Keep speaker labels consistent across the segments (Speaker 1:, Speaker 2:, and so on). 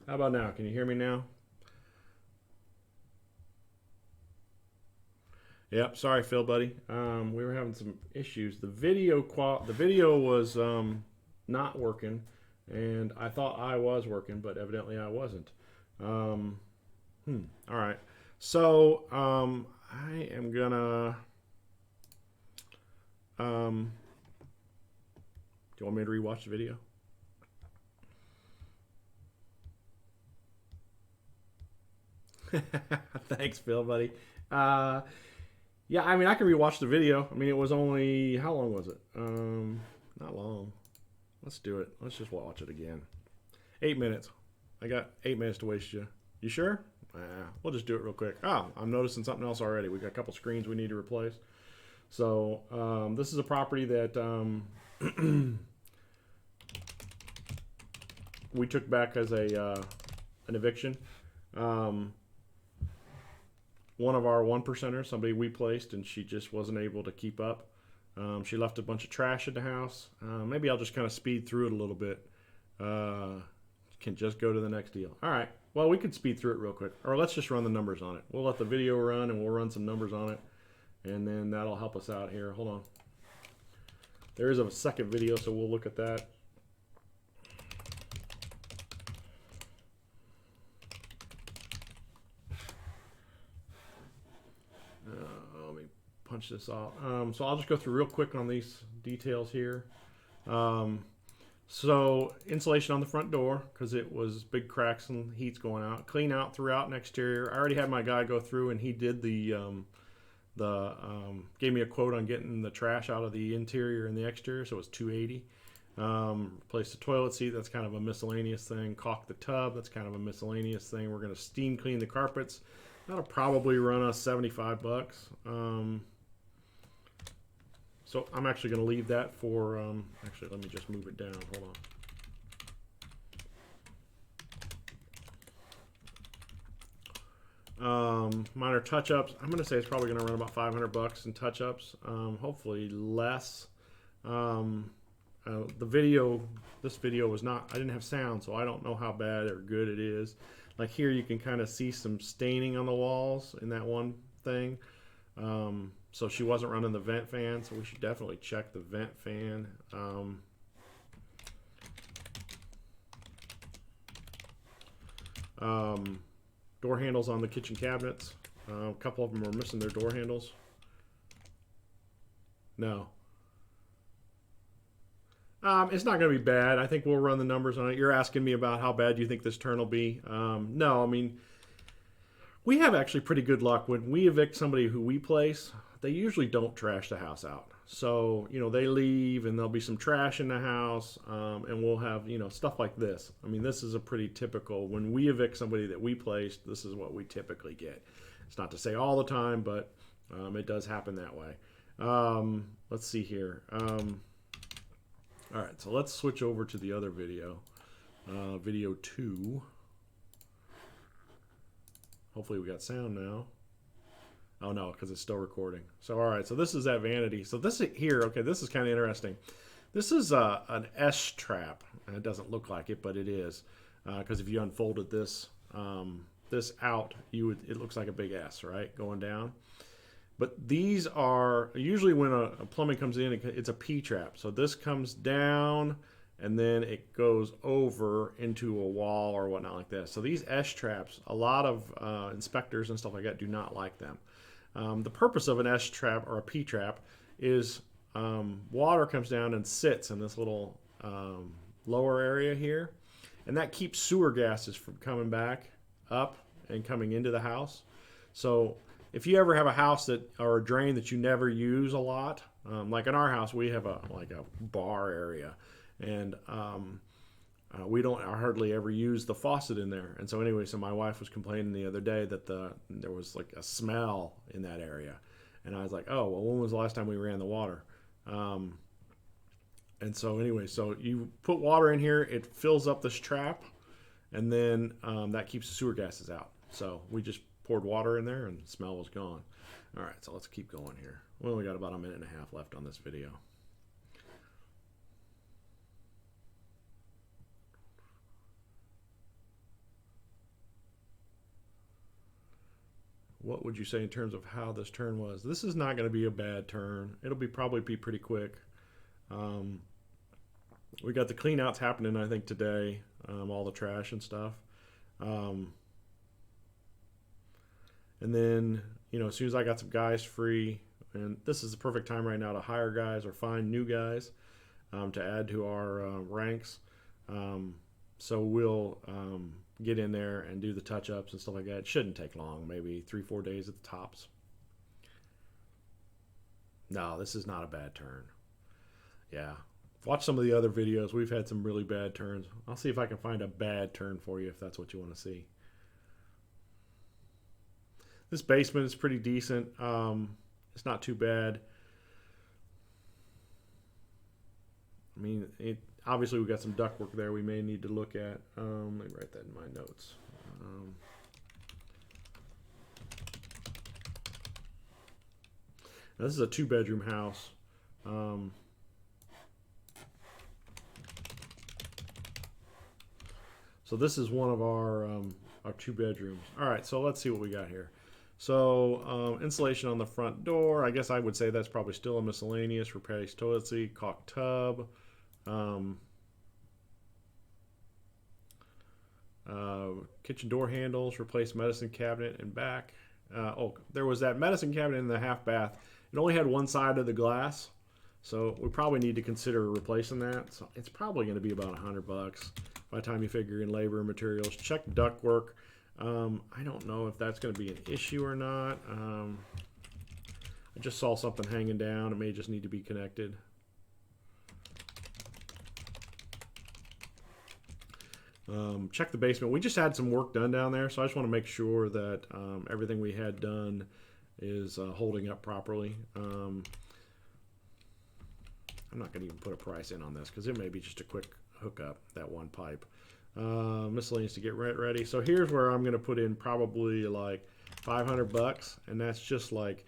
Speaker 1: How about now? Can you hear me now? Yep. Sorry, Phil, buddy. We were having some issues. The video was not working, and I thought I was working, but evidently I wasn't. Um, All right. So I am gonna. Um, do you want me to rewatch the video? Thanks, Phil, buddy. Uh, yeah, I mean, I can rewatch the video. I mean, it was only how long was it? Not long. Let's do it. Let's just watch it again. 8 minutes. I got 8 minutes to waste you. You sure? We'll just do it real quick. Oh, I'm noticing something else already. We got a couple screens we need to replace. So this is a property that we took back as a an eviction. Um, One of our one percenters, somebody we placed, and she just wasn't able to keep up. She left a bunch of trash in the house. Maybe I'll just kind of speed through it a little bit. Can just go to the next deal. All right. Well, we could speed through it real quick, or let's just run the numbers on it. We'll let the video run, and we'll run some numbers on it, and then that'll help us out here. Hold on. There is a second video, so we'll look at that. Let me punch this off. So I'll just go through real quick on these details here. So insulation on the front door because it was big cracks and heat's going out. Clean out throughout and exterior. I already had my guy go through and he did gave me a quote on getting the trash out of the interior and the exterior, so it was $280. Replace the toilet seat, that's kind of a miscellaneous thing. Caulk the tub, that's kind of a miscellaneous thing. We're going to steam clean the carpets. That'll probably run us $75. So I'm actually going to leave that for, actually let me just move it down, hold on. Minor touch-ups, I'm going to say it's probably going to run about $500 in touch-ups, hopefully less. This video was not, I didn't have sound, so I don't know how bad or good it is. Like here you can kind of see some staining on the walls in that one thing. So she wasn't running the vent fan, so we should definitely check the vent fan. Door handles on the kitchen cabinets. A couple of them are missing their door handles. No. It's not going to be bad. I think we'll run the numbers on it. You're asking me about how bad you think this turn will be. No, I mean, we have actually pretty good luck. When we evict somebody who we place, they usually don't trash the house out. So, you know, they leave and there'll be some trash in the house, and we'll have, you know, stuff like this. I mean, this is a pretty typical, when we evict somebody that we placed, this is what we typically get. It's not to say all the time, but it does happen that way. Let's see here. All right, so let's switch over to the other video, video 2. Hopefully we got sound now. Oh no, because it's still recording. So all right, so this is that vanity. So this here, okay, this is kind of interesting. This is an S trap, and it doesn't look like it, but it is, because if you unfolded this this out, it looks like a big S, right, going down. But these are usually when a plumbing comes in, it's a P trap. So this comes down and then it goes over into a wall or whatnot like this. So these S traps, a lot of inspectors and stuff like that do not like them. The purpose of an S trap or a P trap is water comes down and sits in this little lower area here. And that keeps sewer gases from coming back up and coming into the house. So if you ever have a house or a drain that you never use a lot, like in our house, we have a bar area, and we don't hardly ever use the faucet in there. And so anyway, so my wife was complaining the other day that there was like a smell in that area, and I was like, oh well, when was the last time we ran the water? And so anyway, so you put water in here, it fills up this trap, and then that keeps the sewer gases out. So we just poured water in there and the smell was gone. All right, so let's keep going here. We only got about a minute and a half left on this video. what would you say in terms of how this turn was? This is not going to be a bad turn. It'll probably be pretty quick. We got the clean outs happening, I think, today, all the trash and stuff. And then, as soon as I got some guys free, and this is the perfect time right now to hire guys or find new guys to add to our ranks. So we'll get in there and do the touch-ups and stuff like that. It shouldn't take long, maybe 3-4 days at the tops. No, this is not a bad turn. Yeah. Watch some of the other videos. We've had some really bad turns. I'll see if I can find a bad turn for you if that's what you want to see. This basement is pretty decent. It's not too bad. I mean, obviously we got some ductwork there we may need to look at. Let me write that in my notes. This is a 2-bedroom house. So this is one of our 2 bedrooms. All right, so let's see what we got here. So insulation on the front door. I guess I would say that's probably still a miscellaneous. Replaced toilet seat, caulk tub. Kitchen door handles, replaced medicine cabinet and back. There was that medicine cabinet in the half bath. It only had one side of the glass, so we probably need to consider replacing that. So it's probably going to be about $100 by the time you figure in labor and materials. Check ductwork. I don't know if that's going to be an issue or not. I just saw something hanging down. It may just need to be connected. Check the basement. We just had some work done down there, so I just want to make sure that everything we had done is holding up properly. I'm not going to even put a price in on this because it may be just a quick hookup, that one pipe. Miscellaneous to get ready. So here's where I'm going to put in probably like $500, and that's just like,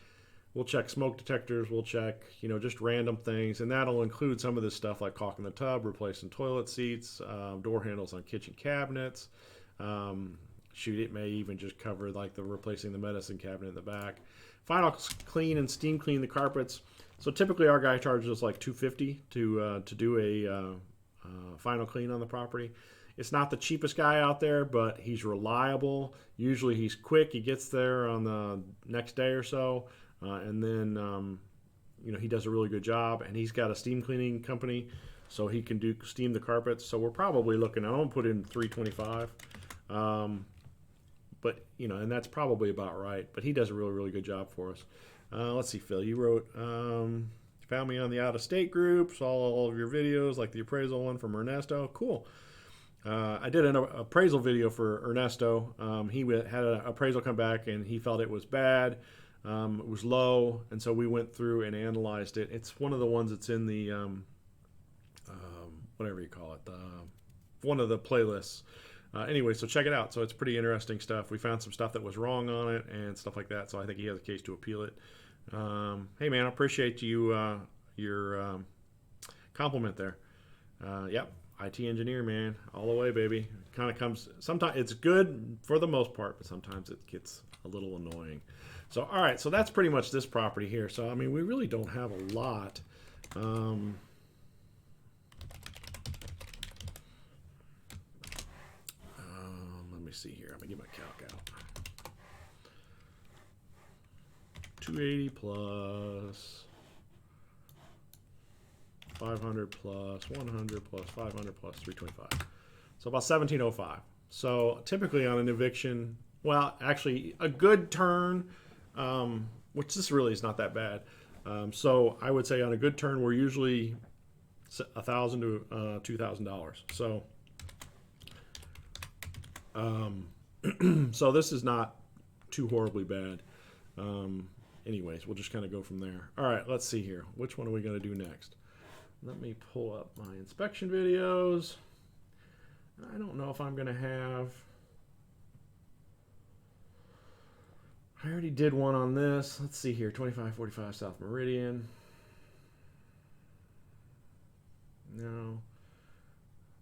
Speaker 1: we'll check smoke detectors, we'll check, just random things, and that'll include some of this stuff like caulking the tub, replacing toilet seats, door handles on kitchen cabinets. Shoot, it may even just cover like replacing the medicine cabinet in the back. Final clean and steam clean the carpets. So typically our guy charges us like $250 to do a final clean on the property. It's not the cheapest guy out there, but he's reliable. Usually he's quick. He gets there on the next day or so. And then, he does a really good job, and he's got a steam cleaning company, so he can steam the carpets. So we're probably looking, I'm going to put in $325, but, and that's probably about right, but he does a really, really good job for us. Let's see, Phil, you wrote, found me on the out-of-state group, saw all of your videos, like the appraisal one from Ernesto. Cool. I did an appraisal video for Ernesto. He had an appraisal come back, and he felt it was bad. It was low, and so we went through and analyzed it. It's one of the ones that's in the whatever you call it, one of the playlists. Anyway, so check it out. So it's pretty interesting stuff. We found some stuff that was wrong on it and stuff like that. So I think he has a case to appeal it. Hey man, I appreciate you your compliment there. Yep, IT engineer, man, all the way, baby. Kind of comes. Sometimes it's good for the most part, but sometimes it gets a little annoying. So, all right, so that's pretty much this property here. So, I mean, we really don't have a lot. Let me see here. I'm going to get my calc out. 280 plus 500 plus 100 plus 500 plus 325. So about 1705. So typically on an eviction, well, actually a good turn, which this really is not that bad. So I would say on a good turn, we're usually $1,000 to $2,000. So, so this is not too horribly bad. Anyways, we'll just kind of go from there. All right, let's see here. Which one are we going to do next? Let me pull up my inspection videos. I don't know if I'm going to have... I already did one on this. Let's see here. 2545 South Meridian. No.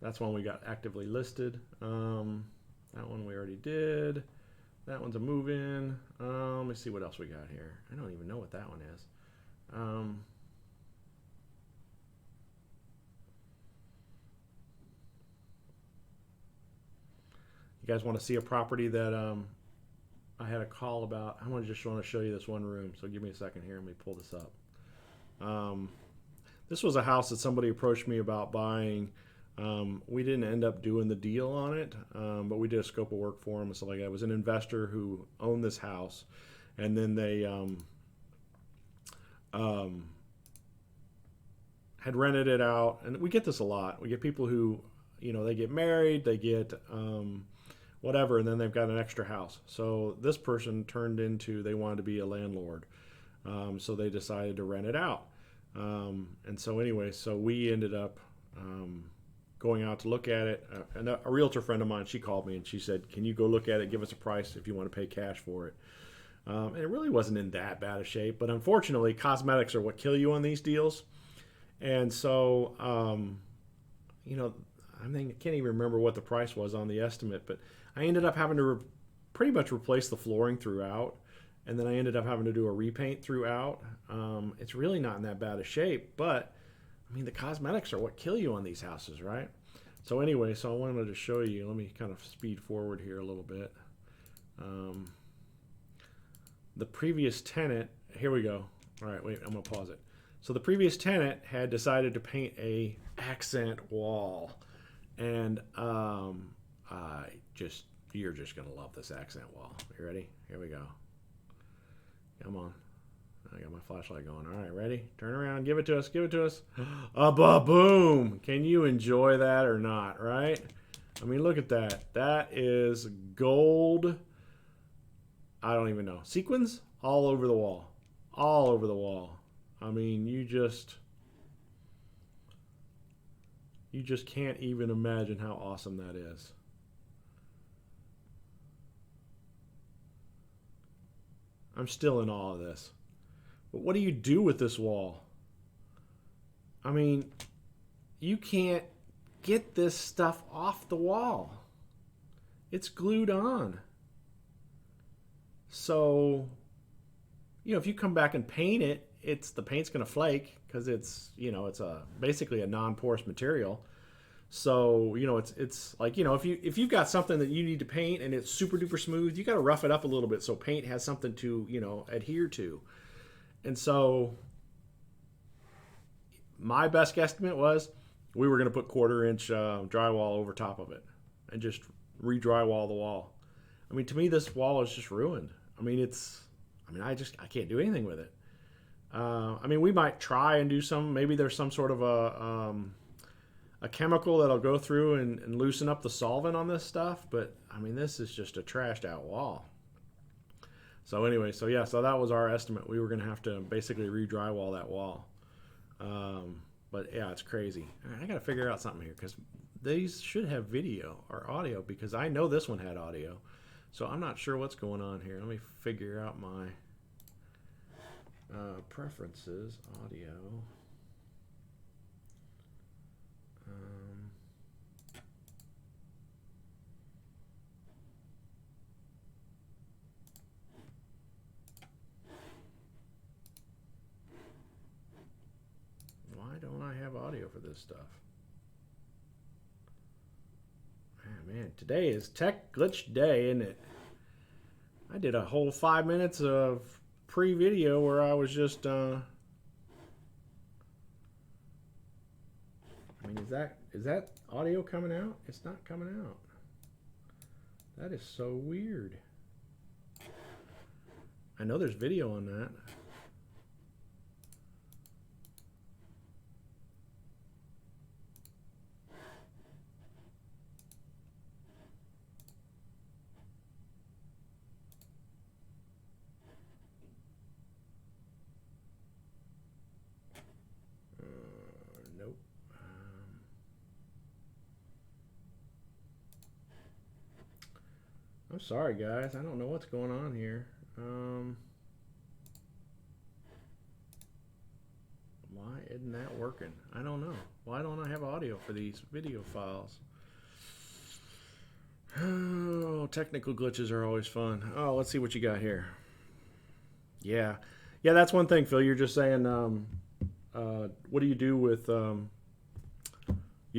Speaker 1: That's one we got actively listed. That one we already did. That one's a move-in. Let me see what else we got here. I don't even know what that one is. You guys want to see a property that I had a call about? I just want to show you this one room. So give me a second here. Let me pull this up. This was a house that somebody approached me about buying. We didn't end up doing the deal on it, but we did a scope of work for them. So like, I was an investor who owned this house, and then they had rented it out. And we get this a lot. We get people who, they get married, they get whatever, and then they've got an extra house. So this person turned into, they wanted to be a landlord. So they decided to rent it out. And so anyway, so we ended up going out to look at it. And a realtor friend of mine, she called me and she said, can you go look at it, give us a price if you want to pay cash for it. And it really wasn't in that bad of shape. But unfortunately, cosmetics are what kill you on these deals. And so, I can't even remember what the price was on the estimate, but I ended up having to pretty much replace the flooring throughout. And then I ended up having to do a repaint throughout. It's really not in that bad of shape, but the cosmetics are what kill you on these houses, right? So anyway, so I wanted to show you, let me kind of speed forward here a little bit. The previous tenant, here we go. All right, wait, I'm gonna pause it. So the previous tenant had decided to paint a accent wall. And you're just gonna love this accent wall. You ready? Here we go. Come on. I got my flashlight going. All right, ready? Turn around. Give it to us. Give it to us. Boom. Can you enjoy that or not, right? Look at that. That is gold. I don't even know. Sequins all over the wall. All over the wall. You just can't even imagine how awesome that is. I'm still in awe of this. But what do you do with this wall? You can't get this stuff off the wall. It's glued on. So, if you come back and paint it, the paint's going to flake because it's basically a non-porous material. So, it's like, if you've got something that you need to paint and it's super duper smooth, you got to rough it up a little bit so paint has something to, adhere to. And so my best guesstimate was we were going to put 1/4-inch drywall over top of it and just re-drywall the wall. To me, this wall is just ruined. I can't do anything with it. We might try and do maybe there's some sort of a chemical that'll go through and loosen up the solvent on this stuff. But this is just a trashed out wall. So anyway, so that was our estimate. We were going to have to basically re-drywall that wall. But yeah, it's crazy. All right, I got to figure out something here because these should have video or audio because I know this one had audio. So I'm not sure what's going on here. Let me figure out my preferences, audio. Why don't I have audio for this stuff? Man, today is tech glitch day, isn't it? I did a whole 5 minutes of pre-video where I was just is that audio coming out? It's not coming out. That is so weird. I know there's video on that. Nope. I'm sorry, guys. I don't know what's going on here. Why isn't that working? I don't know. Why don't I have audio for these video files? Oh, technical glitches are always fun. Oh, let's see what you got here. Yeah. Yeah, that's one thing, Phil. You're just saying, what do you do with, you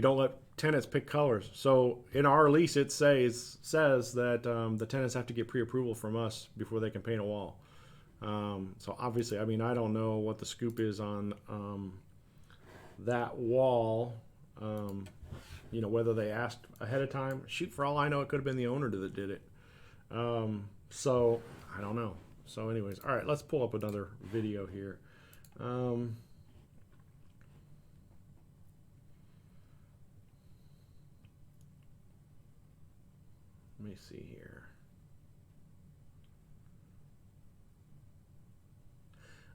Speaker 1: don't let tenants pick colors. So in our lease, it says that the tenants have to get pre-approval from us before they can paint a wall. So obviously, I mean, I don't know what the scoop is on that wall. Whether they asked ahead of time. Shoot, for all I know, it could have been the owner that did it. So I don't know. So anyways, all right, let's pull up another video here. Let me see here.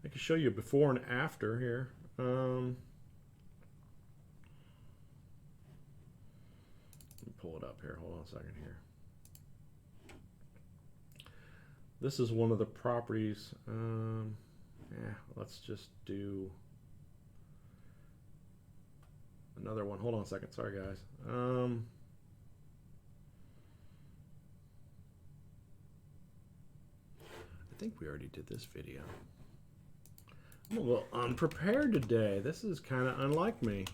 Speaker 1: I can show you before and after here. Let me pull it up here. Hold on a second here. This is one of the properties. Let's just do another one. Hold on a second. Sorry, guys. I think we already did this video. I'm a little unprepared today. This is kind of unlike me.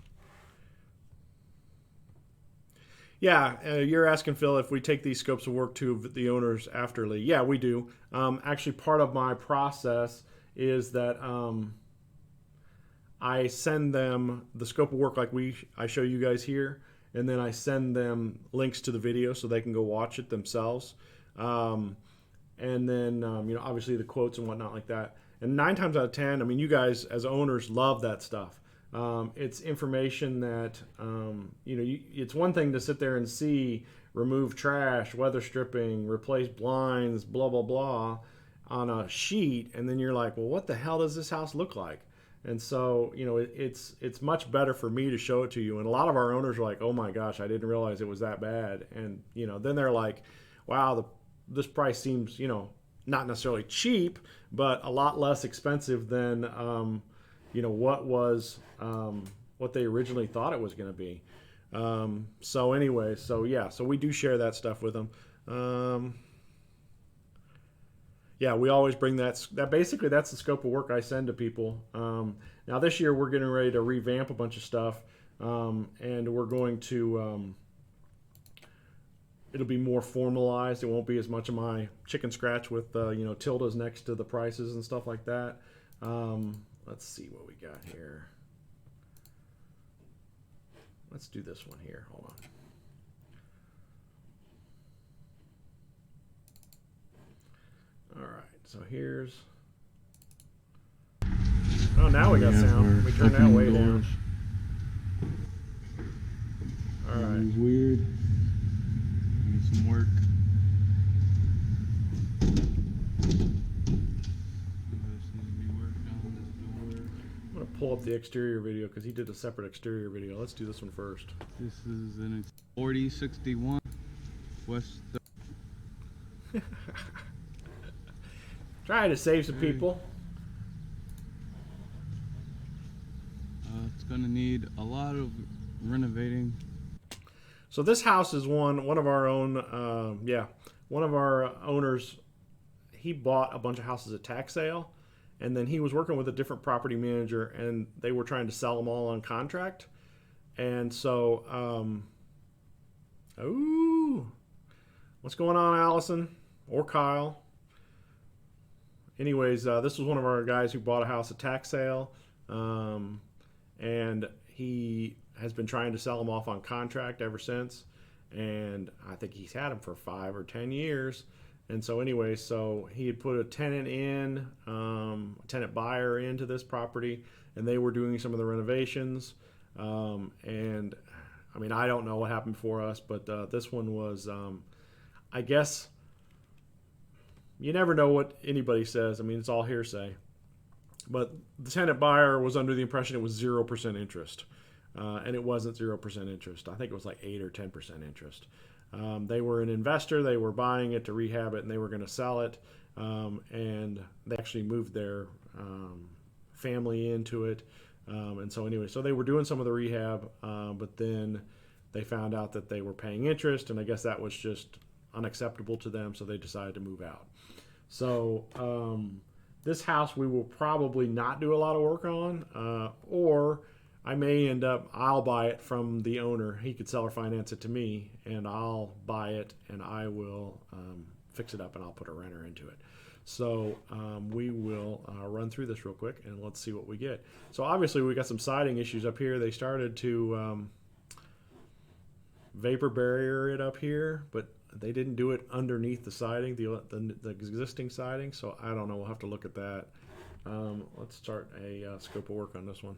Speaker 1: Yeah, you're asking, Phil, if we take these scopes of work to the owners afterly. Yeah, we do. Actually, part of my process is that I send them the scope of work like I show you guys here, and then I send them links to the video so they can go watch it themselves. And then, obviously the quotes and whatnot like that. And 9 times out of 10, I mean, you guys as owners love that stuff. It's information that, it's one thing to sit there and see remove trash, weather stripping, replace blinds, blah, blah, blah on a sheet. And then you're like, well, what the hell does this house look like? And so, it's much better for me to show it to you. And a lot of our owners are like, oh my gosh, I didn't realize it was that bad. And, then they're like, wow, this price seems, not necessarily cheap, but a lot less expensive than, what they originally thought it was going to be. So anyway, so we do share that stuff with them. We always bring that basically that's the scope of work I send to people. Now this year we're getting ready to revamp a bunch of stuff, and we're going to, it'll be more formalized. It won't be as much of my chicken scratch with, tildes next to the prices and stuff like that. Let's see what we got here. Let's do this one here. Hold on. All right, so here's. Oh, now we got sound. We turned that way down. All right.
Speaker 2: It's weird. Need some work.
Speaker 1: I'm going to pull up the exterior video because he did a separate exterior video. Let's do this one first.
Speaker 2: This is an 4061 West.
Speaker 1: Trying to save some people.
Speaker 2: It's going to need a lot of renovating.
Speaker 1: So this house is one of our own, one of our owners. He bought a bunch of houses at tax sale, and then he was working with a different property manager, and they were trying to sell them all on contract. And so, what's going on, Allison or Kyle? Anyways, this was one of our guys who bought a house at tax sale, and he has been trying to sell them off on contract ever since. And I think he's had them for 5 or 10 years. And so anyway, so he had put a tenant in, a tenant buyer into this property, and they were doing some of the renovations. And I mean, I don't know what happened for us, but this one was, I guess, you never know what anybody says. I mean, it's all hearsay. But the tenant buyer was under the impression it was 0% interest. And it wasn't 0% interest. I think it was like 8 or 10% interest. They were an investor. They were buying it to rehab it, and they were going to sell it. And they actually moved their family into it. And so anyway, so they were doing some of the rehab, but then they found out that they were paying interest, and I guess that was just unacceptable to them, so they decided to move out. So this house we will probably not do a lot of work on, or I may end up, I'll buy it from the owner. He could sell or finance it to me, and I'll buy it, and I will fix it up, and I'll put a renter into it. So we will run through this real quick, and let's see what we get. So obviously we got some siding issues up here. They started to vapor barrier it up here, but they didn't do it underneath the siding, the existing siding. So I don't know. We'll have to look at that. Let's start a scope of work on this one.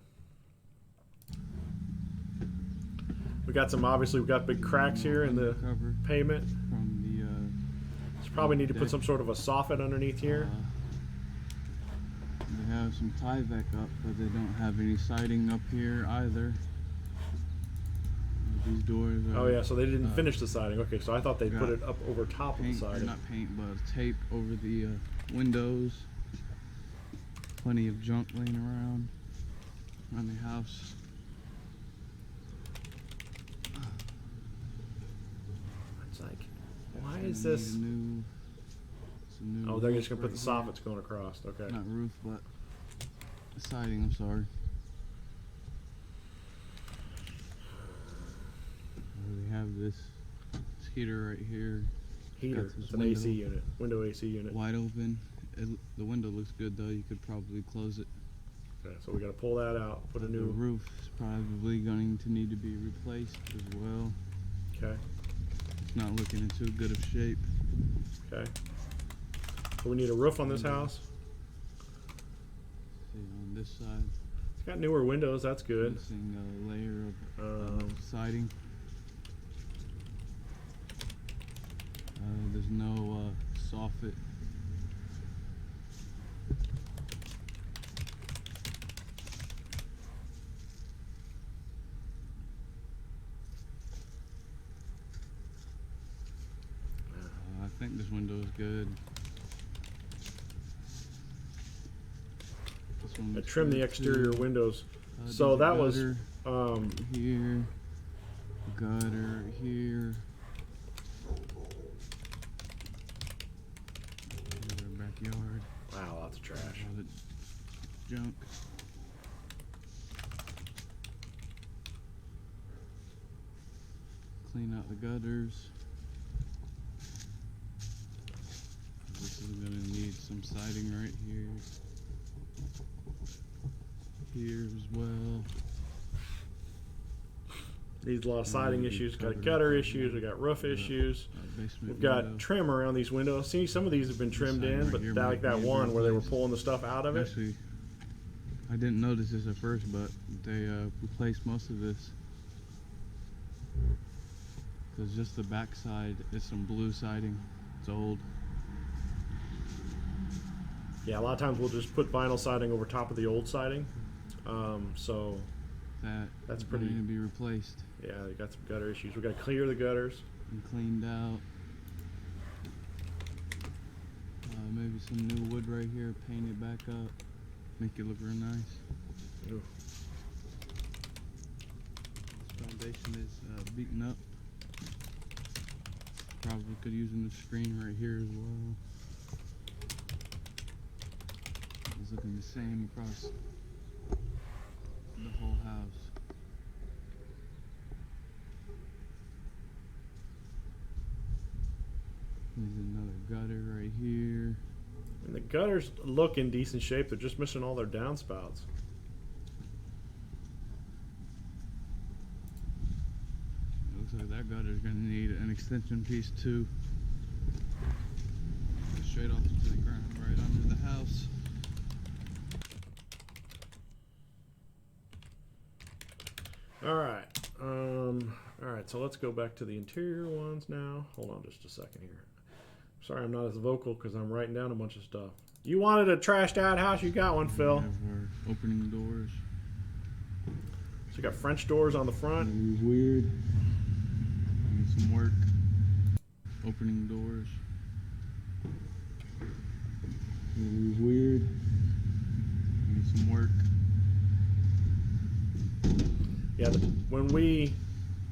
Speaker 1: We got some, obviously we've got big cracks here in the pavement.
Speaker 2: From the
Speaker 1: Probably need to put some sort of a soffit underneath here.
Speaker 2: They have some Tyvek up, but they don't have any siding up here either. These doors are,
Speaker 1: oh yeah, so they didn't finish the siding. Okay, so I thought they put it up over top of the siding.
Speaker 2: Not paint, but tape over the windows. Plenty of junk laying around the house.
Speaker 1: It's like, why is this? Oh, they're just gonna put the soffits going across. Okay.
Speaker 2: Not roof, but siding. I'm sorry. We have this heater right here.
Speaker 1: Heater. It's an AC unit. Window AC unit.
Speaker 2: Wide open. The window looks good though. You could probably close it.
Speaker 1: Okay, so we got to pull that out. Put a new.
Speaker 2: The roof is probably going to need to be replaced as well.
Speaker 1: Okay.
Speaker 2: It's not looking in too good of shape.
Speaker 1: Okay. So we need a roof on this house.
Speaker 2: See, on this side.
Speaker 1: It's got newer windows. That's good.
Speaker 2: Missing a layer of siding. There's no soffit. I think this window is good.
Speaker 1: I trimmed the exterior windows. So that was
Speaker 2: here, gutter here. Backyard.
Speaker 1: Wow, lots of trash.
Speaker 2: All the junk. Clean out the gutters. This is going to need some siding right here. Here as well.
Speaker 1: Needs a lot of siding issues. Got gutter issues. We got roof issues. We've got trim around these windows. See, some of these have been trimmed in, but like that one where they were pulling the stuff out of it.
Speaker 2: Actually, I didn't notice this at first, but they replaced most of this. Because just the back side is some blue siding. It's old.
Speaker 1: Yeah, a lot of times we'll just put vinyl siding over top of the old siding. So that's pretty.
Speaker 2: Going to be replaced.
Speaker 1: Yeah, they got some gutter issues. We got to clear the gutters.
Speaker 2: And cleaned out. Maybe some new wood right here. Paint it back up. Make it look real nice.
Speaker 1: Ooh.
Speaker 2: This foundation is beaten up. Probably could use a new screen right here as well. It's looking the same across the whole house. There's another gutter right here.
Speaker 1: And the gutters look in decent shape. They're just missing all their downspouts.
Speaker 2: It looks like that gutter is going to need an extension piece too. Straight off to the ground, right under the house.
Speaker 1: All right, so let's go back to the interior ones now. Hold on just a second here. Sorry I'm not as vocal because I'm writing down a bunch of stuff. You wanted a trashed out house, you got one, Phil.
Speaker 2: We have our opening doors.
Speaker 1: So you got French doors on the front.
Speaker 2: Weird. Need some work. Opening doors. Weird. Need some work.
Speaker 1: Yeah, when we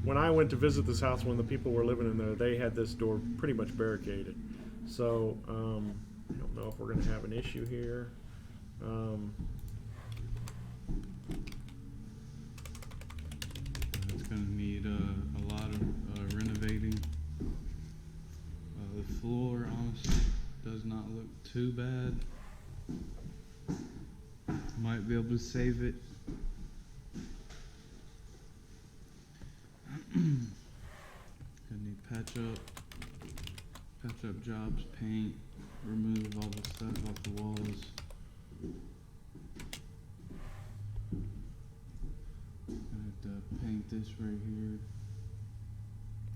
Speaker 1: when I went to visit this house when the people were living in there, they had this door pretty much barricaded. So I don't know if we're going to have an issue here.
Speaker 2: It's going to need a lot of renovating. The floor honestly does not look too bad. Might be able to save it. Gonna need patch up jobs, paint, remove all the stuff off the walls. Gonna have to paint this right here.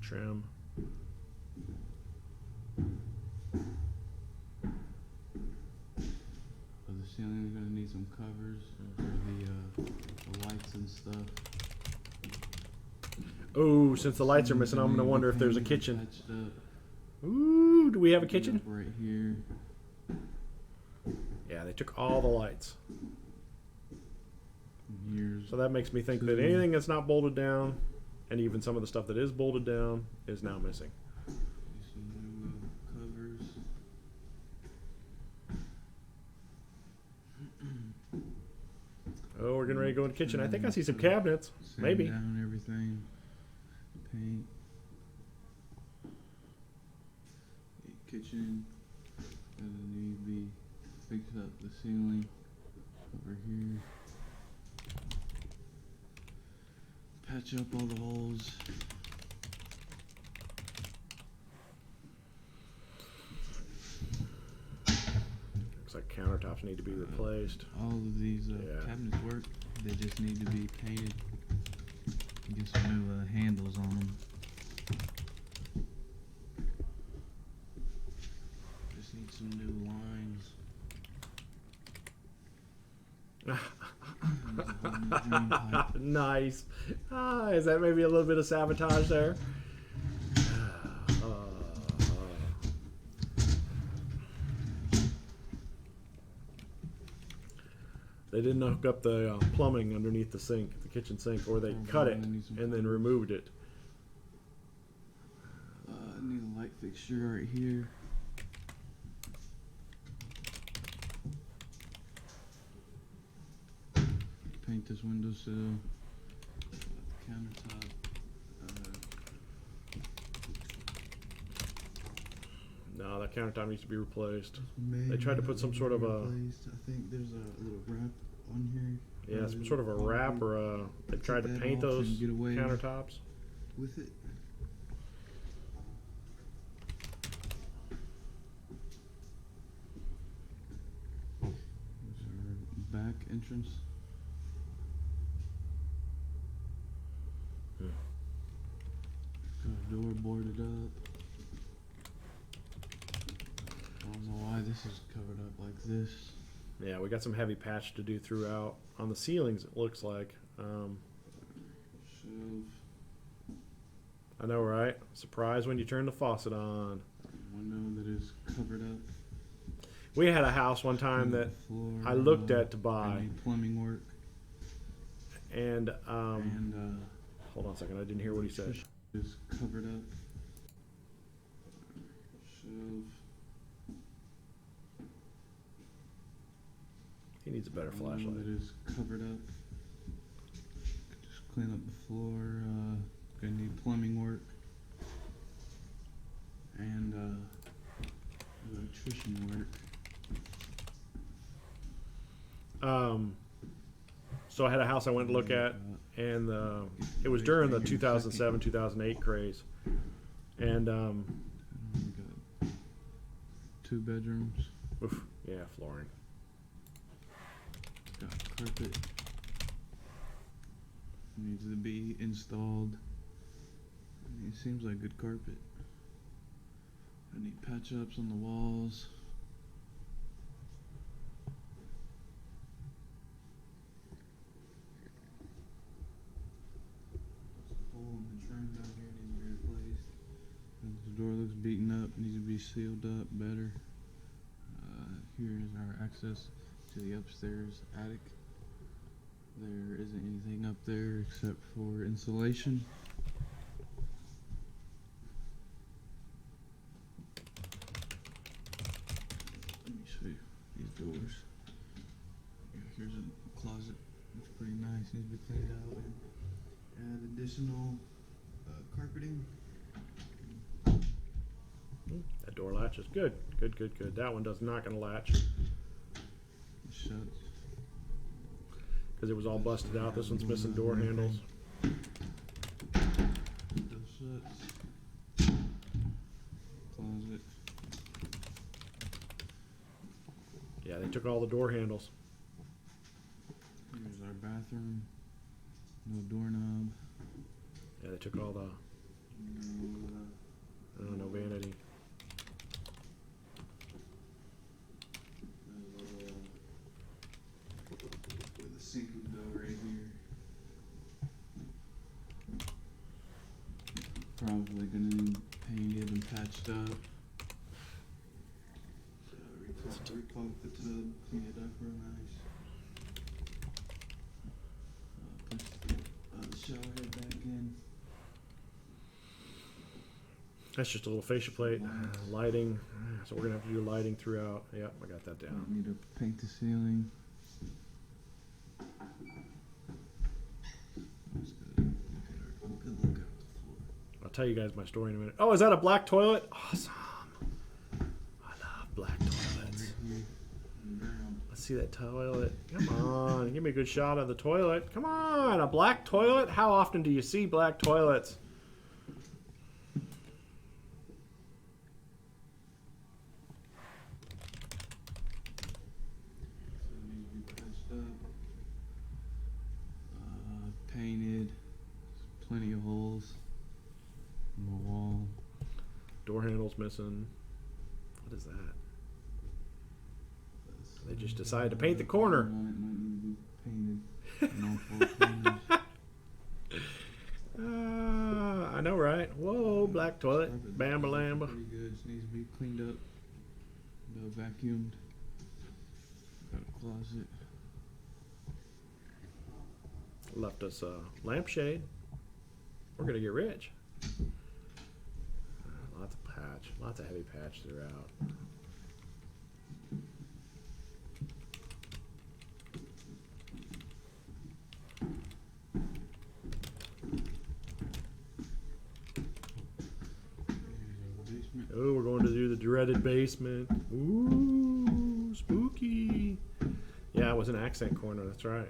Speaker 1: Trim.
Speaker 2: The ceiling is gonna need some covers for the lights and stuff.
Speaker 1: Oh, since the lights are missing, I'm gonna wonder if there's a kitchen. Ooh, do we have a kitchen?
Speaker 2: Right here.
Speaker 1: Yeah, they took all the lights.
Speaker 2: Here's
Speaker 1: So that makes me think that anything that's not bolted down, and even some of the stuff that is bolted down, is now missing.
Speaker 2: some new covers.
Speaker 1: Oh, we're getting ready to go in the kitchen. I think I see some cabinets.
Speaker 2: Sand
Speaker 1: Maybe.
Speaker 2: down everything. Paint. Kitchen. Gonna need to be fix up the ceiling over here. Patch up all the holes.
Speaker 1: Looks like countertops need to be replaced.
Speaker 2: All of these
Speaker 1: Yeah.
Speaker 2: cabinets work. They just need to be painted. Get some new handles on them. Just need some new lines. There's a whole new drain pipe.
Speaker 1: Nice. Is that maybe a little bit of sabotage there? They didn't hook up the plumbing underneath the sink, the kitchen sink, or they cut it and then removed it.
Speaker 2: I need a light fixture right here. Paint this windowsill. Countertop.
Speaker 1: No, that countertop needs to be replaced. They tried to put some sort of a...
Speaker 2: I think there's a little wrap on here.
Speaker 1: Yeah, some sort of a wrap or a... They tried to paint those countertops.
Speaker 2: With it. There's our back entrance. Got a door boarded up. I don't know why this is covered up like this.
Speaker 1: Yeah, we got some heavy patch to do throughout. On the ceilings, it looks like.
Speaker 2: Shelf.
Speaker 1: I know, right? Surprise when you turn the faucet on.
Speaker 2: Window that is covered up.
Speaker 1: We had a house one time that I looked at to buy.
Speaker 2: Plumbing work.
Speaker 1: And,
Speaker 2: And
Speaker 1: hold on a second, I didn't hear what he said.
Speaker 2: is covered up. Shelf.
Speaker 1: He needs a better
Speaker 2: Window
Speaker 1: flashlight.
Speaker 2: that is covered up. Just clean up the floor. Gonna need plumbing work. And electrician work.
Speaker 1: So I had a house I went to look at, and it was during the 2007, 2008 craze. And,
Speaker 2: We got 2 bedrooms.
Speaker 1: oof, yeah, flooring.
Speaker 2: Got carpet. Needs to be installed. It seems like good carpet. I need patch ups on the walls. The hole in the trim down here needs to be replaced. And the door looks beaten up, needs to be sealed up better. Here's our access to the upstairs attic. There isn't anything up there except for insulation. doors. Here's a closet. Looks pretty nice. Needs to be cleaned out and add additional carpeting.
Speaker 1: That door latch is good. Good, good, good. That one does not going to latch
Speaker 2: It shuts.
Speaker 1: because it was all busted out. This one's missing door handles.
Speaker 2: Still shuts. Closet.
Speaker 1: Yeah, they took all the door handles.
Speaker 2: Here's our bathroom. No doorknob.
Speaker 1: Yeah, they took all the no vanity.
Speaker 2: With a sink would go right here. Probably gonna need painted and patched up. Replug the tub, clean it up real nice. Push the shower head back in.
Speaker 1: That's just a little fascia plate. Lighting. So we're going to have to do lighting throughout. Yep, I got that down.
Speaker 2: Need to paint the ceiling. That's good. Good look at the floor.
Speaker 1: I'll tell you guys my story in a minute. Oh, is that a black toilet? Awesome. I love black toilets. Let's see that toilet. Come on. Give me a good shot of the toilet. Come on. A black toilet? How often do you see black toilets?
Speaker 2: Painted, plenty of holes in the wall.
Speaker 1: Door handles missing. What is that? They just decided to paint the corner.
Speaker 2: It might need to be painted in all four corners.
Speaker 1: I know, right? Whoa, black toilet. Bamba lamba.
Speaker 2: Pretty good. Just needs to be cleaned up. Vacuumed. Got a closet.
Speaker 1: Left us a lampshade. We're gonna get rich. Lots of patch, lots of heavy patch throughout. Oh, we're going to do the dreaded basement. Ooh, spooky. Yeah, it was an accent corner. That's right.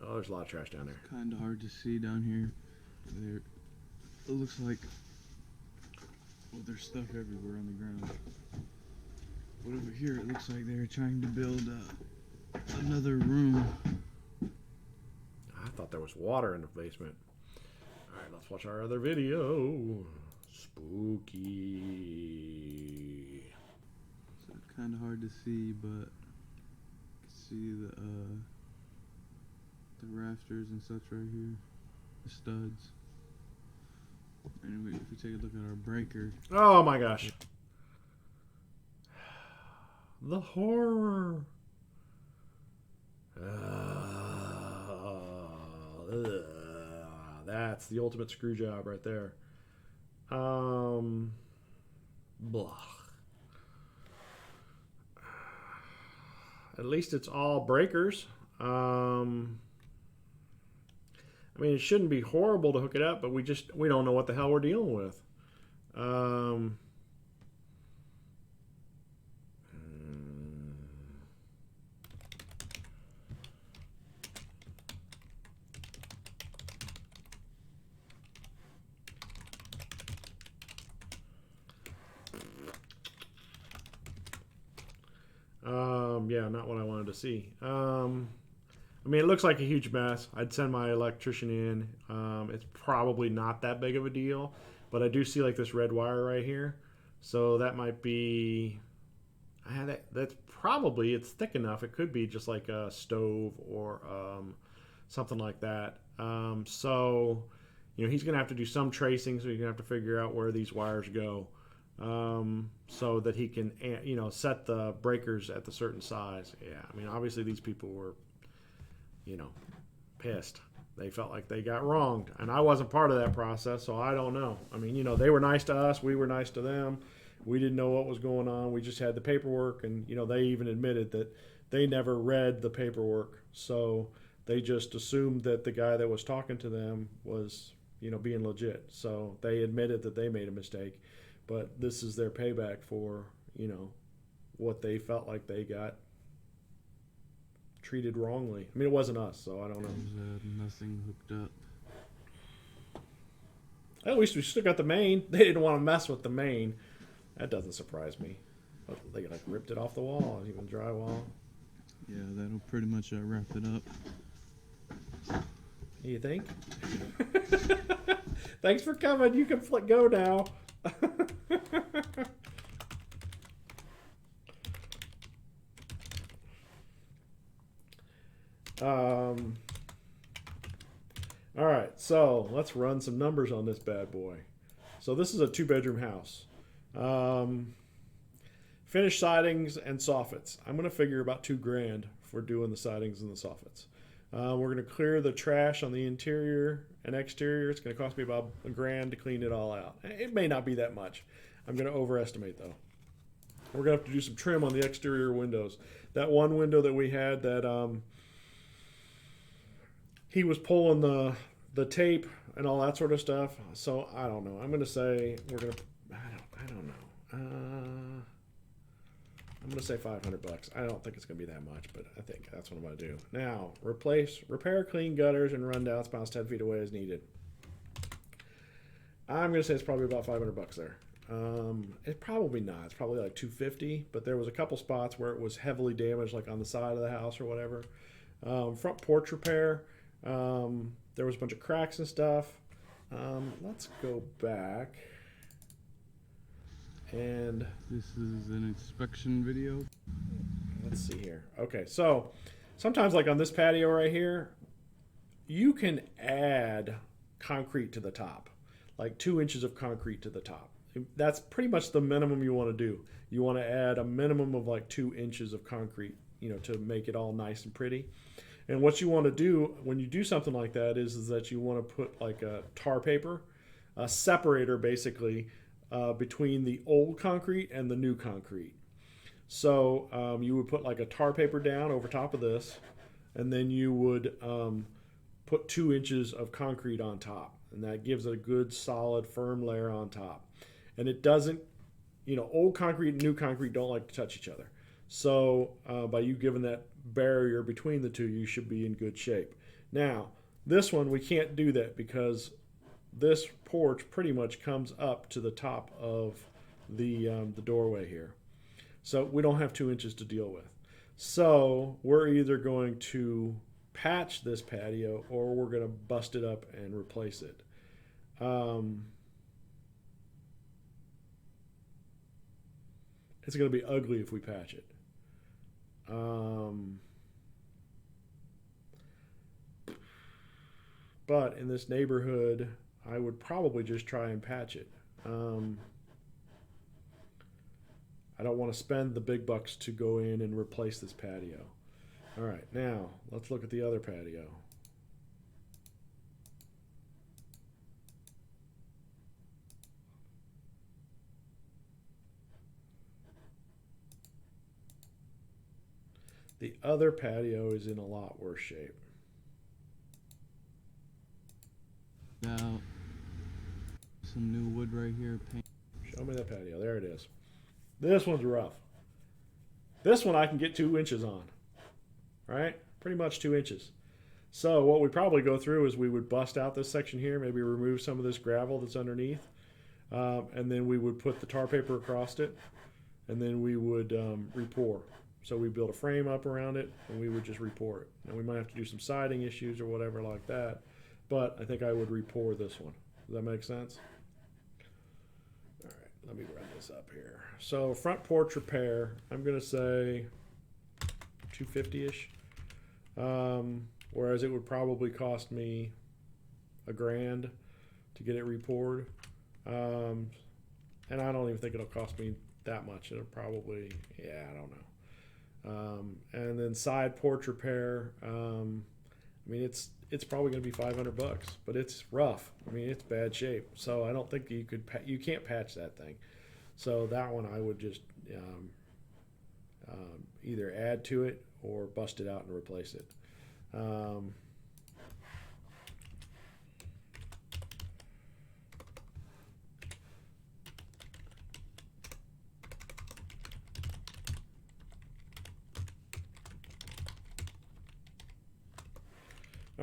Speaker 1: Oh, there's a lot of trash down there.
Speaker 2: Kind of hard to see down here. There, it looks like, well, there's stuff everywhere on the ground. But over here, it looks like they're trying to build another room.
Speaker 1: I thought there was water in the basement. All right, let's watch our other video. Spooky.
Speaker 2: So it's kind of hard to see, but you can see the rafters and such right here, the studs. Anyway, if we take a look at our breaker,
Speaker 1: Oh my gosh. The horror. That's the ultimate screw job right there. Blah. At least it's all breakers. I mean, it shouldn't be horrible to hook it up, but we don't know what the hell we're dealing with. Yeah, not what I wanted to see. I mean, it looks like a huge mess. I'd send my electrician in. It's probably not that big of a deal, but I do see like this red wire right here. So that might be, that's probably, it's thick enough. It could be just like a stove or something like that. So, he's going to have to do some tracing, so he's going to have to figure out where these wires go. So that he can, set the breakers at the certain size. Yeah, I mean, obviously these people were, pissed. They felt like they got wronged, and I wasn't part of that process, so I don't know. I mean, they were nice to us, we were nice to them. We didn't know what was going on. We just had the paperwork, and they even admitted that they never read the paperwork, so they just assumed that the guy that was talking to them was being legit. So they admitted that they made a mistake, but this is their payback for what they felt like they got treated wrongly. I mean, it wasn't us, so I don't know.
Speaker 2: There's nothing hooked up.
Speaker 1: At least we still got the main. They didn't want to mess with the main. That doesn't surprise me. But they ripped it off the wall, even drywall.
Speaker 2: Yeah, that'll pretty much wrap it up.
Speaker 1: You think? Thanks for coming. You can go now. All right, so let's run some numbers on this bad boy. So this is a 2-bedroom house. Finished sidings and soffits. I'm going to figure about $2,000 for doing the sidings and the soffits. We're going to clear the trash on the interior and exterior. It's going to cost me about $1,000 to clean it all out. It may not be that much. I'm going to overestimate though. We're going to have to do some trim on the exterior windows. That one window that we had that he was pulling the tape and all that sort of stuff. So I don't know. I'm going to say we're going to. I don't know. I'm going to say $500. I don't think it's going to be that much, but I think that's what I'm going to do. Now, repair, clean gutters, and run downspouts 10 feet away as needed. I'm going to say it's probably about $500 there. It's probably not. It's probably like $250, but there was a couple spots where it was heavily damaged, like on the side of the house or whatever. Front porch repair. There was a bunch of cracks and stuff. Let's go back. And
Speaker 2: this is an inspection video.
Speaker 1: Let's see here. Okay, so sometimes like on this patio right here, you can add concrete to the top, like 2 inches of concrete to the top. That's pretty much the minimum you want to do. You want to add a minimum of like 2 inches of concrete, to make it all nice and pretty. And what you want to do when you do something like that is that you want to put like a tar paper, a separator basically, between the old concrete and the new concrete. So you would put like a tar paper down over top of this, and then you would put 2 inches of concrete on top, and that gives it a good solid firm layer on top. And it doesn't, old concrete and new concrete don't like to touch each other. So by you giving that barrier between the two, you should be in good shape. Now this one we can't do that because this porch pretty much comes up to the top of the doorway here. So we don't have 2 inches to deal with. So we're either going to patch this patio or we're going to bust it up and replace it. It's going to be ugly if we patch it. But in this neighborhood, I would probably just try and patch it. I don't want to spend the big bucks to go in and replace this patio. All right, now let's look at the other patio. The other patio is in a lot worse shape.
Speaker 2: Now, some new wood right here. Paint.
Speaker 1: Show me that patio. There it is. This one's rough. This one I can get 2 inches on. Right? Pretty much 2 inches. So what we probably go through is we would bust out this section here, maybe remove some of this gravel that's underneath, and then we would put the tar paper across it, and then we would re-pour. So we build a frame up around it, and we would just re-pour it. Now we might have to do some siding issues or whatever like that, but I think I would re-pour this one. Does that make sense? All right, let me run this up here. So front porch repair, I'm going to say $250-ish, whereas it would probably cost me $1,000 to get it re-poured. And I don't even think it'll cost me that much. It'll probably, yeah, I don't know. And then side porch repair, I mean, it's probably going to be $500, but it's rough. I mean, it's bad shape. So I don't think you can't patch that thing. So that one I would just either add to it or bust it out and replace it. All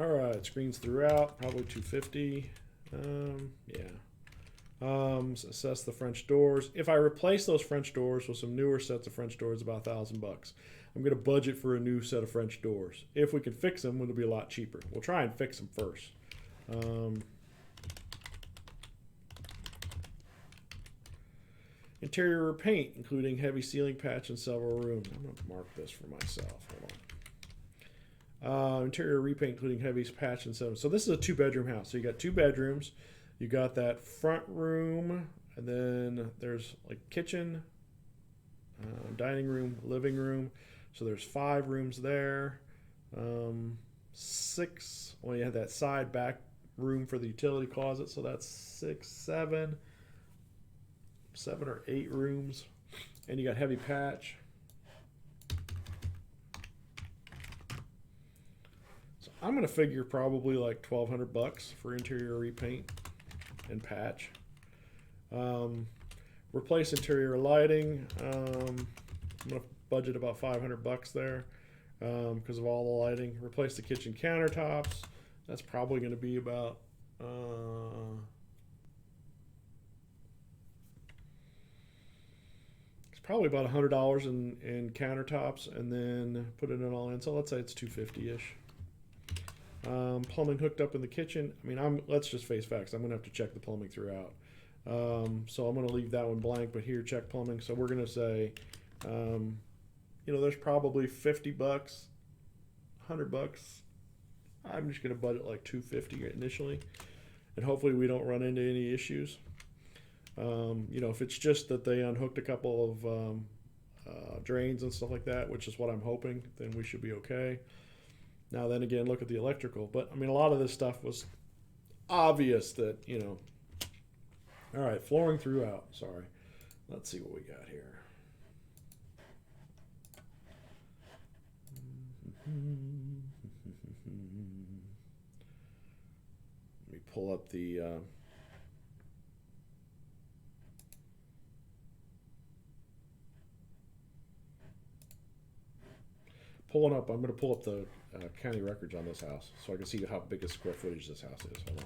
Speaker 1: right, screens throughout, probably 250. Yeah. Assess the French doors. If I replace those French doors with some newer sets of French doors, about $1,000. I'm going to budget for a new set of French doors. If we can fix them, it'll be a lot cheaper. We'll try and fix them first. Interior repaint, including heavy ceiling patch in several rooms. I'm going to mark this for myself. Hold on. Interior repaint, including heavy patch in several. So this is a 2-bedroom house. So you got 2 bedrooms. You got that front room, and then there's like kitchen, dining room, living room. So there's 5 rooms there. 6. Well, you have that side back room for the utility closet. So that's 6, 7 or 8 rooms. And you got heavy patch. So I'm going to figure probably like $1,200 for interior repaint and patch. Replace interior lighting. I'm going to budget about $500 there because of all the lighting. Replace the kitchen countertops. That's probably going to be about it's probably about $100 in countertops, and then put it in all in. So let's say it's $250-ish. Plumbing hooked up in the kitchen. I mean, let's just face facts. I'm going to have to check the plumbing throughout. So I'm going to leave that one blank, but here, check plumbing. So we're going to say, there's probably $50, $100. I'm just going to budget like $250 initially, and hopefully we don't run into any issues. If it's just that they unhooked a couple of drains and stuff like that, which is what I'm hoping, then we should be okay. Now then again, look at the electrical. But I mean, a lot of this stuff was obvious that, All right, flooring throughout. Sorry. Let's see what we got here. Let me pull up the I'm going to pull up the county records on this house so I can see how big a square footage this house is. Hold on.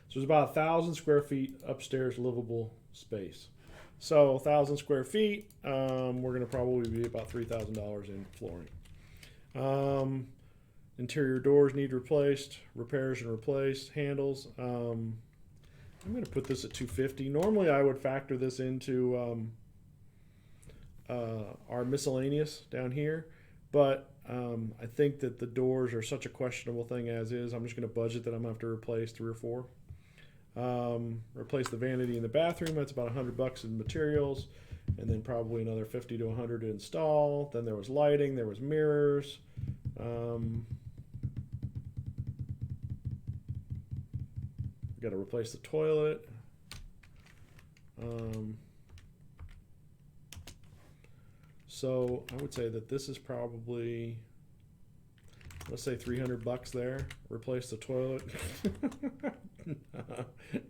Speaker 1: So there's about 1,000 square feet upstairs livable space. So 1,000 square feet, we're going to probably be about $3,000 in flooring. Interior doors need replaced, repairs and replaced, handles. I'm going to put this at $250. Normally I would factor this into our miscellaneous down here, but I think that the doors are such a questionable thing as is. I'm just going to budget that I'm going to have to replace 3 or 4. Replace the vanity in the bathroom. That's about $100 in materials, and then probably another 50 to 100 to install. Then there was lighting, there was mirrors. Got to replace the toilet. So I would say that this is probably, let's say $300 there. Replace the toilet.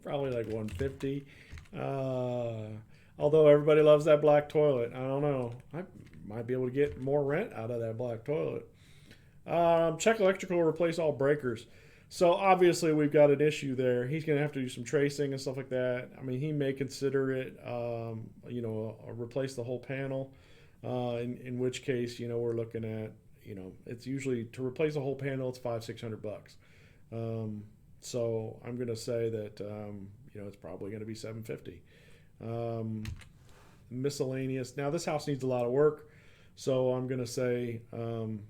Speaker 1: Probably like $150. Although everybody loves that black toilet. I don't know. I might be able to get more rent out of that black toilet. Check electrical, replace all breakers. So obviously we've got an issue there. He's going to have to do some tracing and stuff like that. I mean, he may consider it, replace the whole panel. In which case, we're looking at, it's usually to replace a whole panel, it's $500-600. So I'm going to say that, it's probably going to be $750. Miscellaneous. Now this house needs a lot of work. So I'm going to say, I'm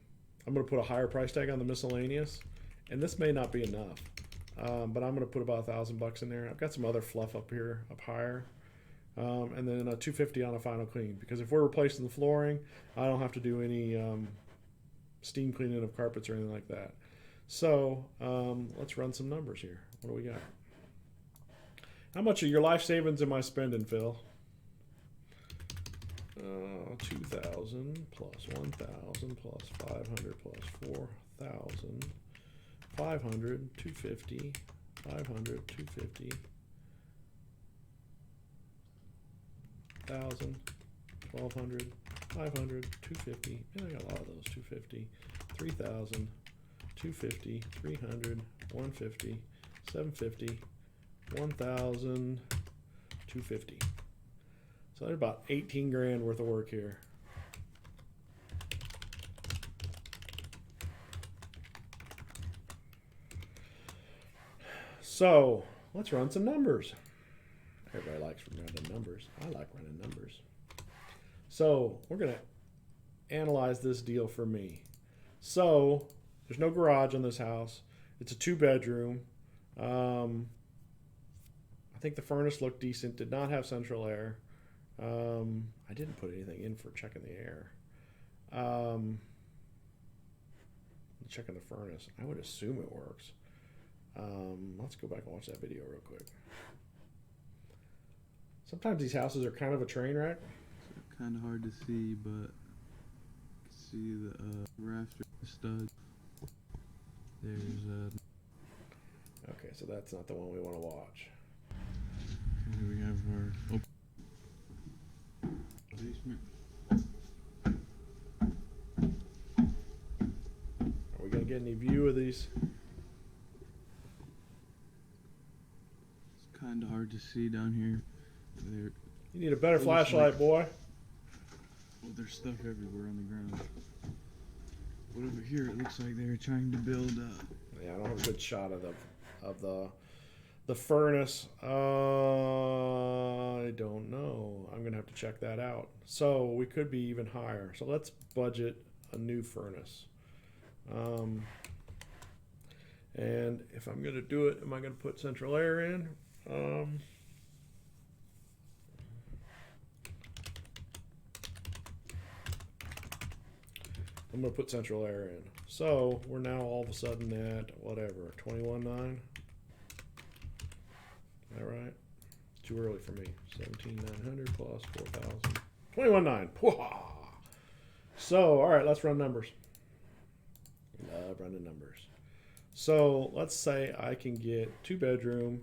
Speaker 1: going to put a higher price tag on the miscellaneous. And this may not be enough, but I'm going to put about $1,000 in there. I've got some other fluff up here, up higher. and then a $250 on a final clean. Because if we're replacing the flooring, I don't have to do any steam cleaning of carpets or anything like that. So let's run some numbers here. What do we got? How much of your life savings am I spending, Phil? 2,000 plus 1,000 plus 500 plus 4,000, 500, 250, 500, 250, 1,000, 1,200, 500, 250, and I got a lot of those, 250, 3,000, 250, 300, 150, 750, 1,000, 250. So there's about 18 grand worth of work here. So let's run some numbers. Everybody likes running numbers. I like running numbers. So we're going to analyze this deal for me. So there's no garage on this house. It's a 2-bedroom. I think the furnace looked decent. Did not have central air. I didn't put anything in for checking the air. Checking the furnace. I would assume it works. Let's go back and watch that video real quick. Sometimes these houses are kind of a train wreck.
Speaker 2: It's kind of hard to see, but you can see the rafter stud. There's
Speaker 1: Okay, so that's not the one we want to watch.
Speaker 2: here we have our basement.
Speaker 1: Are we going to get any view of these?
Speaker 2: It's kind of hard to see down here. There,
Speaker 1: You need a better flashlight, boy.
Speaker 2: well, there's stuff everywhere on the ground. But over here, it looks like they're trying to build.
Speaker 1: Yeah, I don't have a good shot of the furnace. I don't know. I'm gonna have to check that out. So we could be even higher. So let's budget a new furnace. And if I'm gonna do it, am I gonna put central air in? I'm going to put central air in. So we're now all of a sudden at whatever, 21.9. Is that right? Too early for me. 17,900 plus 4,000. 21.9. So, all right, let's run numbers. Love running numbers. So let's say I can get 2-bedroom.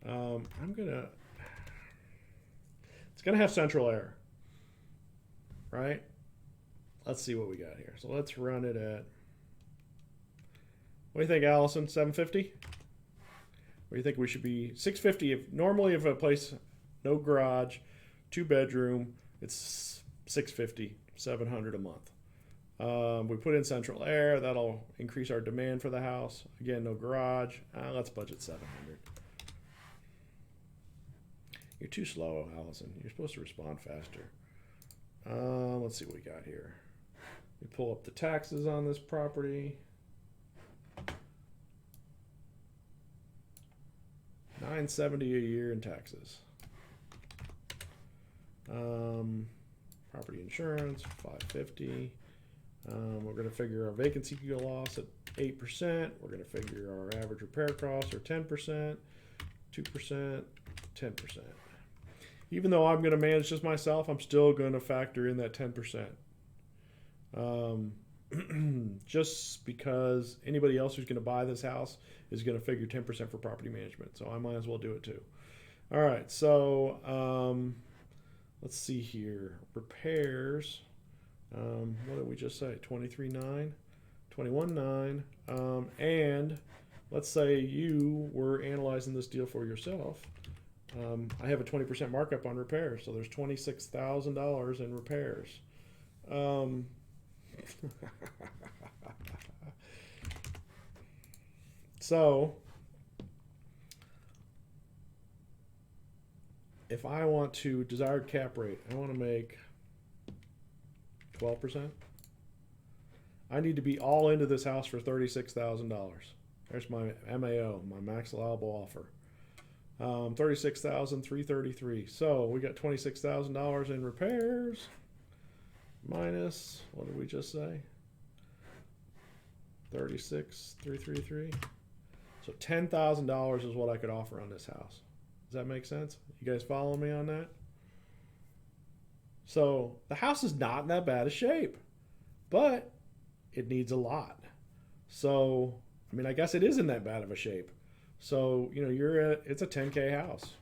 Speaker 1: It's gonna have central air, right? Let's see what we got here. So let's run it at, what do you think, Allison? 750? What do you think we should be? 650. If a place, no garage, 2-bedroom, it's 650, 700 a month. We put in central air. That'll increase our demand for the house. Again, no garage. Let's budget 700. You're too slow, Allison. You're supposed to respond faster. Let's see what we got here. We pull up the taxes on this property. $970 a year in taxes. Property insurance, $550. We're going to figure our vacancy loss at 8%. We're going to figure our average repair costs are 10%, 2%, 10%. Even though I'm going to manage this myself, I'm still going to factor in that 10%. Just because anybody else who's going to buy this house is going to figure 10% for property management. So I might as well do it too. All right, so let's see here. Repairs. What did we just say? 23.9, 21.9. And let's say you were analyzing this deal for yourself. I have a 20% markup on repairs, so there's $26,000 in repairs. So if I want to, desired cap rate, I want to make 12%. I need to be all into this house for $36,000. There's my MAO, my max allowable offer. $36,333. So we got $26,000 in repairs minus, what did we just say? 36,333. So $10,000 is what I could offer on this house. Does that make sense? You guys follow me on that? So the house is not in that bad a shape, but it needs a lot. So, I mean, I guess it is in that bad of a shape. So, you know, it's a 10K house.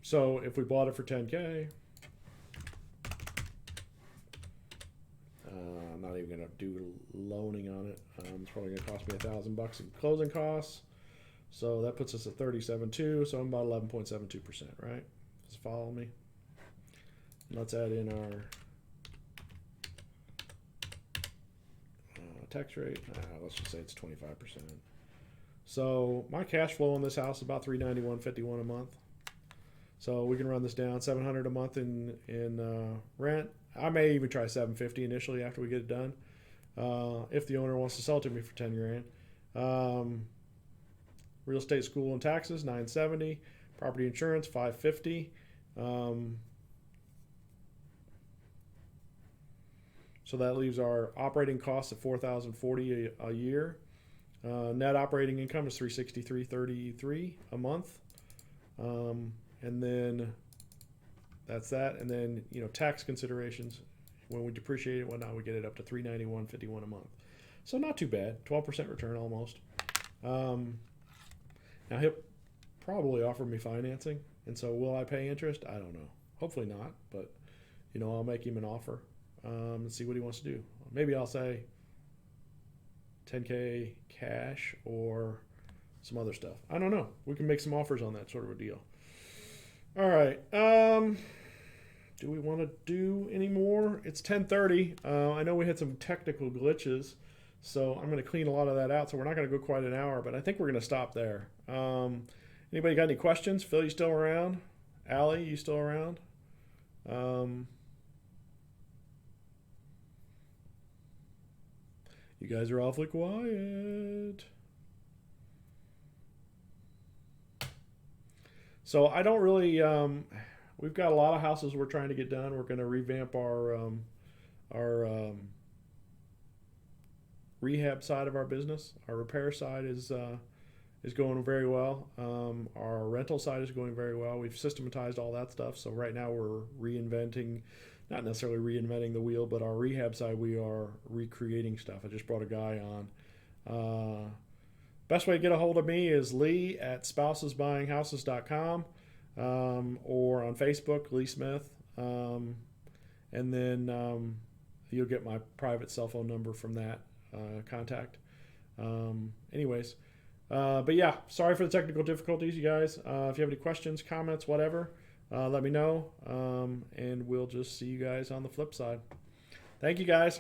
Speaker 1: So if we bought it for 10K, I'm not even gonna do loaning on it. It's probably gonna cost me $1,000 in closing costs. So that puts us at 37.2. So I'm about 11.72%, right? Just follow me. Let's add in our tax rate. Let's just say it's 25%. So my cash flow on this house is about $391.51 a month. So we can run this down $700 a month in rent. I may even try $750 initially after we get it done, if the owner wants to sell it to me for $10,000. Real estate, school, and taxes $970. Property insurance $550. So that leaves our operating costs at $4,040 a year. Net operating income is $363.33 a month. And then that's that. And then, you know, tax considerations, when we depreciate it and whatnot, we get it up to $391.51 a month. So not too bad. 12% return almost. Now he'll probably offer me financing, and so will I pay interest? I don't know. Hopefully not, but you know, I'll make him an offer and see what he wants to do. Maybe I'll say 10K cash or some other stuff. I don't know. We can make some offers on that sort of a deal. All right. Do we want to do any more? It's 10:30. I know we had some technical glitches, so I'm going to clean a lot of that out. So we're not going to go quite an hour, but I think we're going to stop there. Anybody got any questions? Phil, you still around? Allie, you still around? You guys are awfully quiet. So I don't really, we've got a lot of houses we're trying to get done. We're going to revamp our rehab side of our business. Our repair side is going very well. Our rental side is going very well. We've systematized all that stuff. So right now we're reinventing, not necessarily reinventing the wheel, but our rehab side, we are recreating stuff. I just brought a guy on. Best way to get a hold of me is lee@spousesbuyinghouses.com, or on Facebook, Lee Smith. And then you'll get my private cell phone number from that contact. Anyways, but yeah, sorry for the technical difficulties, you guys. If you have any questions, comments, whatever, let me know. And we'll just see you guys on the flip side. Thank you, guys.